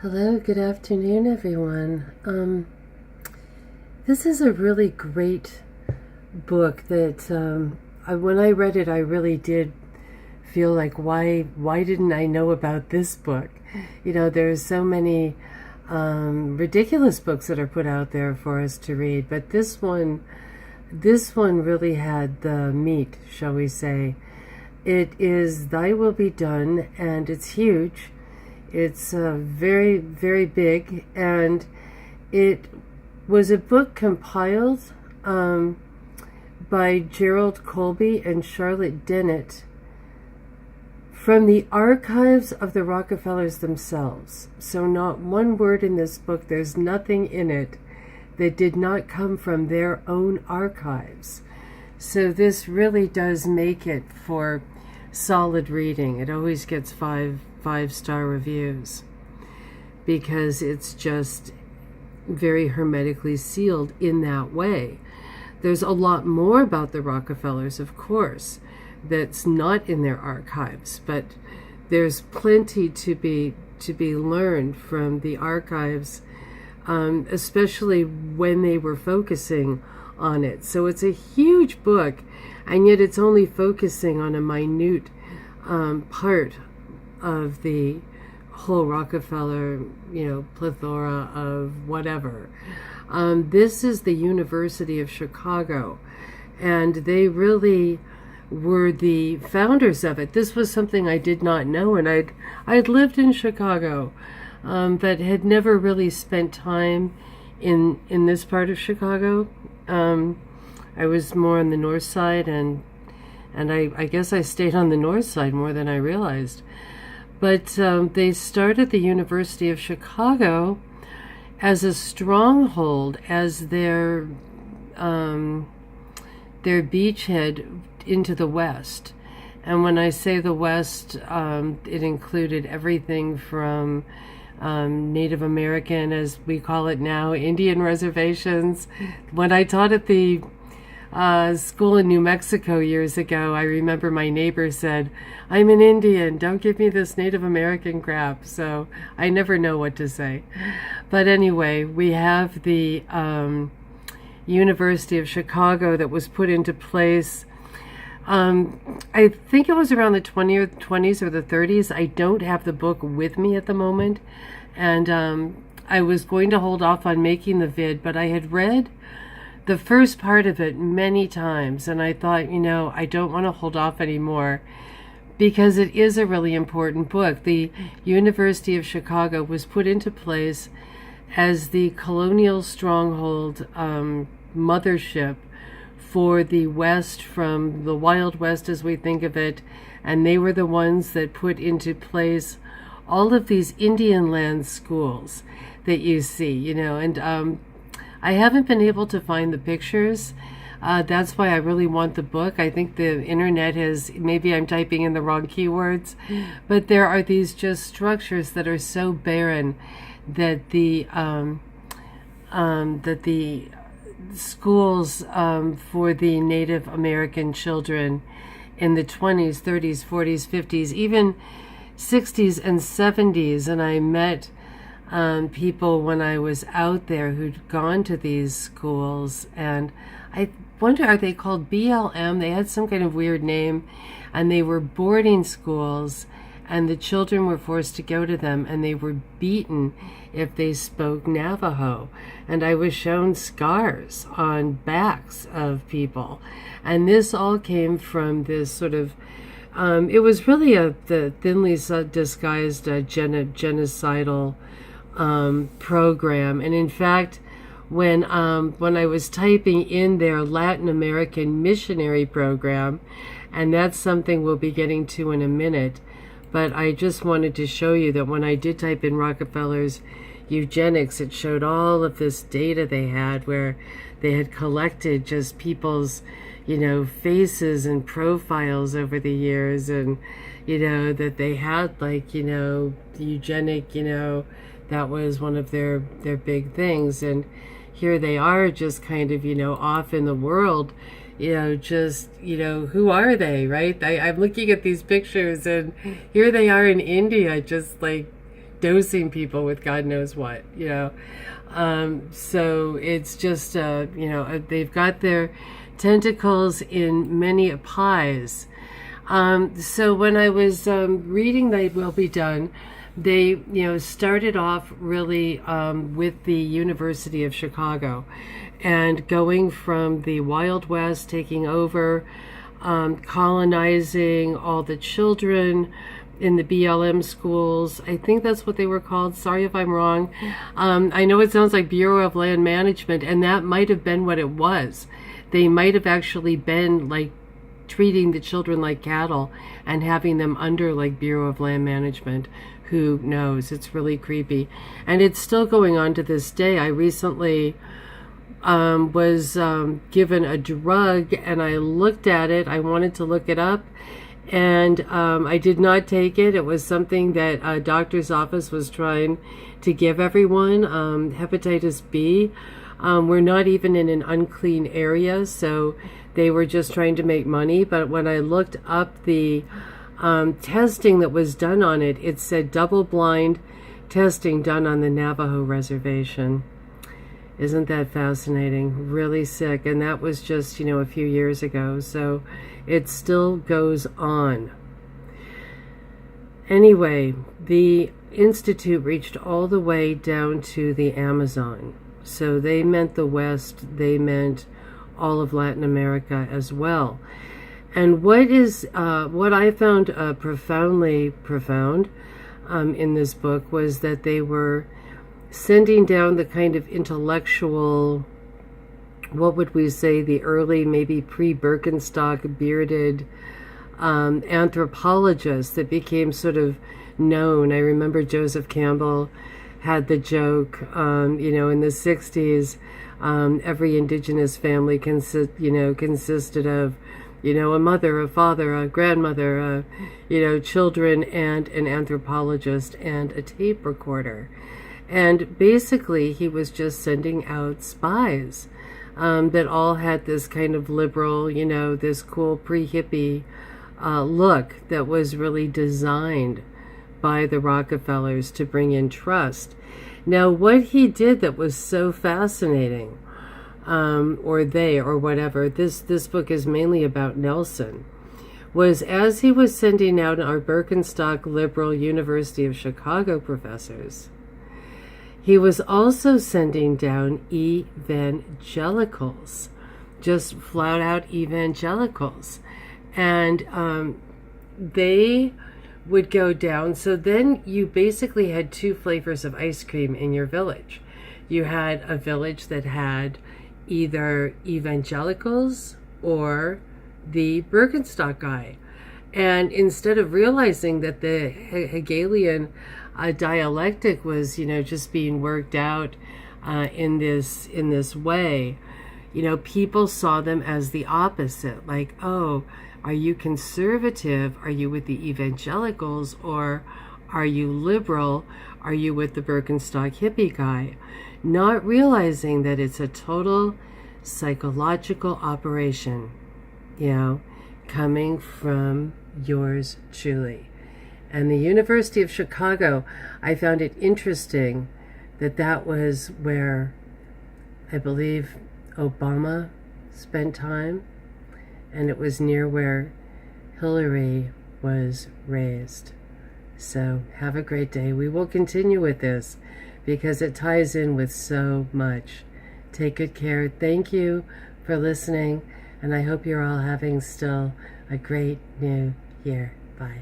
Hello, good afternoon, everyone. This is a really great book that when I read it, I really did feel like, why didn't I know about this book? You know, there's so many ridiculous books that are put out there for us to read, but this one really had the meat, shall we say. It is Thy Will Be Done, and it's huge. It's very, very big, and it was a book compiled by Gerald Colby and Charlotte Dennett from the archives of the Rockefellers themselves. So not one word in this book, there's nothing in it that did not come from their own archives. So this really does make it for solid reading. It always gets five-star reviews because it's just very hermetically sealed in that way. There's a lot more about the Rockefellers, of course, that's not in their archives, but there's plenty to be learned from the archives, especially when they were focusing on it. So it's a huge book, and yet it's only focusing on a minute part of the whole Rockefeller, plethora of whatever. This is the University of Chicago, and they really were the founders of it. This was something I did not know, and I'd lived in Chicago, but had never really spent time in this part of Chicago. I was more on the north side, and I guess I stayed on the north side more than I realized. But they started the University of Chicago as a stronghold, as their beachhead into the West. And when I say the West, it included everything from Native American, as we call it now, Indian reservations. When I taught at the school in New Mexico years ago, I remember my neighbor said, "I'm an Indian, don't give me this Native American crap." So I never know what to say. But anyway, we have the University of Chicago that was put into place. I think it was around the 20s or the 30s. I don't have the book with me at the moment, and I was going to hold off on making the vid, but I had read the first part of it many times, and I thought, I don't want to hold off anymore because it is a really important book. The University of Chicago was put into place as the colonial stronghold mothership for the West, from the Wild West as we think of it, and they were the ones that put into place all of these Indian land schools that you see, and I haven't been able to find the pictures. That's why I really want the book. I think the internet maybe I'm typing in the wrong keywords, but there are these just structures that are so barren that the schools for the Native American children in the 20s, 30s, 40s, 50s, even 60s and 70s, and I met people when I was out there who'd gone to these schools, and I wonder, are they called BLM? They had some kind of weird name, and they were boarding schools, and the children were forced to go to them, and they were beaten if they spoke Navajo. And I was shown scars on backs of people, and this all came from this sort of it was really the thinly disguised genocidal program. And in fact, when I was typing in their Latin American missionary program, and that's something we'll be getting to in a minute, but I just wanted to show you that when I did type in Rockefellers eugenics, it showed all of this data they had, where they had collected just people's faces and profiles over the years, and that they had eugenic, that was one of their big things. And here they are, just kind of off in the world, who are they, right? I'm looking at these pictures, and here they are in India, just dosing people with God knows what, So it's just, they've got their tentacles in many pies. So when I was reading Thy Will Be Done, they, started off really with the University of Chicago and going from the Wild West, taking over, colonizing all the children in the BLM schools. I think that's what they were called. Sorry if I'm wrong. I know it sounds like Bureau of Land Management, and that might have been what it was. They might have actually been like treating the children like cattle and having them under like Bureau of Land Management. Who knows? It's really creepy. And it's still going on to this day. I recently was given a drug, and I looked at it. I wanted to look it up, and I did not take it. It was something that a doctor's office was trying to give everyone, hepatitis B. We're not even in an unclean area, so they were just trying to make money. But when I looked up the testing that was done on it, it said double-blind testing done on the Navajo reservation. Isn't that fascinating? Really sick. And that was just, a few years ago. So it still goes on. Anyway, the Institute reached all the way down to the Amazon. So they meant the West. They meant all of Latin America as well. And what I found profoundly profound in this book was that they were sending down the kind of intellectual, what would we say, the early, maybe pre-Birkenstock, bearded anthropologists that became sort of known. I remember Joseph Campbell had the joke, in the 60s, every indigenous family consisted of, a mother, a father, a grandmother, children, and an anthropologist and a tape recorder. And basically, he was just sending out spies that all had this kind of liberal, this cool pre-hippie look that was really designed by the Rockefellers to bring in trust. Now, what he did that was so fascinating, or whatever, this book is mainly about Nelson, was as he was sending out our Birkenstock liberal University of Chicago professors, he was also sending down evangelicals, just flat out evangelicals. And they would go down. So then you basically had two flavors of ice cream in your village. You had a village that had either evangelicals or the Birkenstock guy. And instead of realizing that the Hegelian dialectic was, just being worked out in this way, people saw them as the opposite. Like, oh, are you conservative? Are you with the evangelicals? Or are you liberal? Are you with the Birkenstock hippie guy? Not realizing that it's a total psychological operation, coming from yours truly. And the University of Chicago, I found it interesting that was where I believe Obama spent time, and it was near where Hillary was raised. So have a great day. We will continue with this because it ties in with so much. Take good care. Thank you for listening, and I hope you're all having still a great new year. Bye.